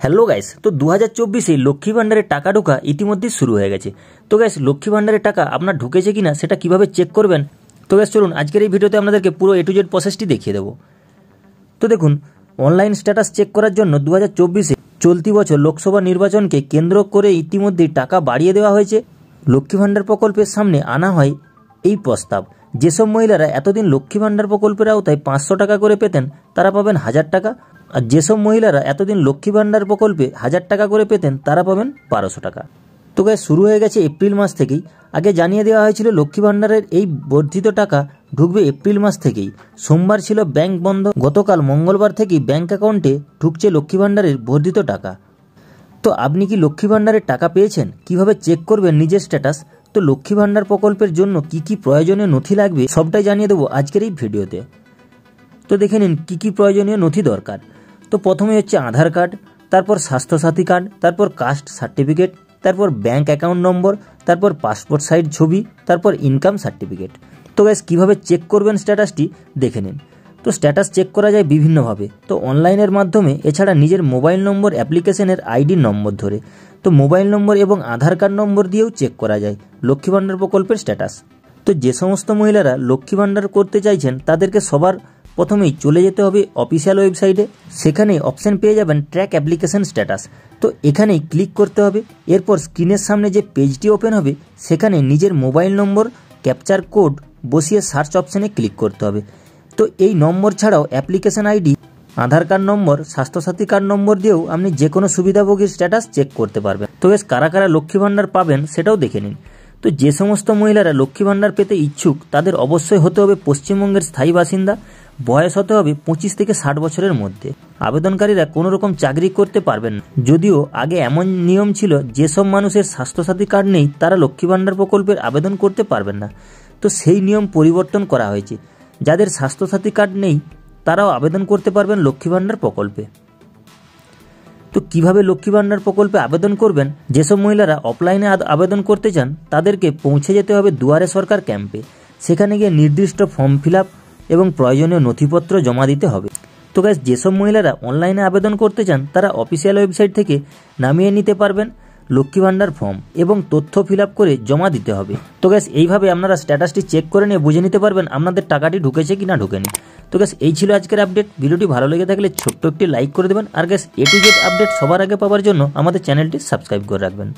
Hello guys, তো 2024-এ লক্ষ্মী ভান্ডারের টাকা ঢোকা ইতিমধ্যে শুরু হয়ে গেছে। তো গাইস, লক্ষ্মী ভান্ডারের টাকা আপনার ঢুকেছে কিনা সেটা কিভাবে চেক করবেন, তো গাইস চলুন আজকের এই ভিডিওতে আপনাদেরকে পুরো A to Z প্রসেসটি দেখিয়ে দেবো। তো দেখুন, অনলাইন স্ট্যাটাস চেক করার জন্য 2024-এ চলতি বছর লোকসভা নির্বাচনকে কেন্দ্র করে ইতিমধ্যেই টাকা বাড়িয়ে দেওয়া হয়েছে। লক্ষ্মী ভান্ডার প্রকল্পের সামনে আনা হয় এই প্রস্তাব। যেসব মহিলারা এতদিন লক্ষ্মী ভান্ডার প্রকল্পের আওতায় 500 টাকা করে পেতেন তারা পাবেন 1000 টাকা, আর যেসব মহিলারা এতদিন লক্ষ্মী ভান্ডার প্রকল্পে 1000 টাকা করে পেতেন তারা পাবেন 1200 টাকা। তো গাইস, শুরু হয়ে গেছে এপ্রিল মাস থেকেই। আগে জানিয়ে দেওয়া হয়েছিল লক্ষ্মী ভান্ডারের এই বর্ধিত টাকা ঢুকবে এপ্রিল মাস থেকেই। সোমবার ছিল ব্যাংক বন্ধ, গতকাল মঙ্গলবার থেকেই ব্যাংক অ্যাকাউন্টে ঢুকছে লক্ষ্মী ভান্ডারের বর্ধিত টাকা। তো আপনি কি লক্ষ্মী ভান্ডারের টাকা পেয়েছেন? কিভাবে চেক করবেন নিজের স্ট্যাটাস? তো লক্ষ্মী ভান্ডার প্রকল্পের জন্য কি কি প্রয়োজনীয় নথি লাগবে সবটাই জানিয়ে দেবো আজকের এই ভিডিওতে। তো দেখে নিন কি কি প্রয়োজনীয় নথি দরকার। তো প্রথমে হচ্ছে আধার কার্ড, তারপর স্বাস্থ্যসাথী কার্ড, তারপর কাস্ট সার্টিফিকেট, তারপর ব্যাংক অ্যাকাউন্ট নম্বর, তারপর পাসপোর্ট সাইজ ছবি, তারপর ইনকাম সার্টিফিকেট। তো গাইস, কীভাবে চেক করবেন স্ট্যাটাসটি দেখে নিন। তো স্ট্যাটাস চেক করা যায় বিভিন্নভাবে। তো অনলাইনের মাধ্যমে, এছাড়া নিজের মোবাইল নম্বর অ্যাপ্লিকেশনের আইডি নম্বর ধরে। তো মোবাইল নম্বর এবং আধার কার্ড নম্বর দিয়েও চেক করা যায় লক্ষ্মী ভান্ডার প্রকল্পের স্ট্যাটাস। তো যে সমস্ত মহিলারা লক্ষ্মী ভান্ডার করতে চাইছেন তাদেরকে সবার প্রথমেই চলে যেতে হবে অফিসিয়াল ওয়েবসাইটে। সেখানে অপশন পেয়ে যাবেন ট্র্যাক অ্যাপ্লিকেশন স্ট্যাটাস। তো এখানেই ক্লিক করতে হবে। এরপর স্ক্রিনের সামনে যে পেজটি ওপেন হবে সেখানে নিজের মোবাইল নম্বর ক্যাপচার কোড বসিয়ে সার্চ অপশানে ক্লিক করতে হবে। তো এই নম্বর ছাড়াও application ID, Aadhaar card number, Swasthyasathi card number দিয়েও আপনি যে কোনো সুবিধাভোগীর স্ট্যাটাস চেক করতে পারবেন। তো বেশ কারা কারা লক্ষ্মী ভান্ডার পাবেন সেটাও দেখে নিন। তো যে সমস্ত মহিলারা লক্ষ্মী ভান্ডার পেতে ইচ্ছুক তাদের অবশ্যই হতে হবে পশ্চিমবঙ্গের স্থায়ী বাসিন্দা, বয়স হতে হবে 25 থেকে 60 বছরের মধ্যে। আবেদনকারীরা কোনো রকম চাকরি করতে পারবেন না। যদিও আগে এমন নিয়ম ছিল যেসব মানুষের স্বাস্থ্যসাথী কার্ড নেই তারা লক্ষ্মী ভান্ডার প্রকল্পের আবেদন করতে পারবেন না। তো সেই নিয়ম পরিবর্তন করা হয়েছে। যাদের স্বাস্থ্যসাথী কার্ড নেই তারাও আবেদন করতে পারবেন লক্ষ্মী ভান্ডার প্রকল্পে। তো কিভাবে লক্ষ্মী ভান্ডার প্রকল্পে আবেদন করবেন? যেসব মহিলারা অফলাইনে আবেদন করতে চান তাদেরকে পৌঁছে যেতে হবে দুয়ারে সরকার ক্যাম্পে। সেখানে গিয়ে নির্দিষ্ট ফর্ম ফিল আপ এবং প্রয়োজনীয় নথিপত্র জমা দিতে হবে। তো গাইস, যেসব মহিলারা অনলাইনে আবেদন করতে চান তারা অফিসিয়াল ওয়েবসাইট থেকে নামিয়ে নিতে পারবেন লক্ষ্মী ভান্ডার ফর্ম এবং তথ্য ফিল আপ করে জমা দিতে হবে। তো গাইস, এইভাবে আপনারা স্ট্যাটাসটি চেক করে নিয়ে বুঝে নিতে পারবেন আপনাদের টাকাটি ঢুকেছে কি না ঢুকেনি। তো গাইস, এই ছিল আজকের আপডেট। ভিডিওটি ভালো লেগে থাকলে ছোট্ট একটি লাইক করে দেবেন। আর guys, A to Z update সবার আগে পাওয়ার জন্য আমাদের চ্যানেলটি সাবস্ক্রাইব করে রাখবেন।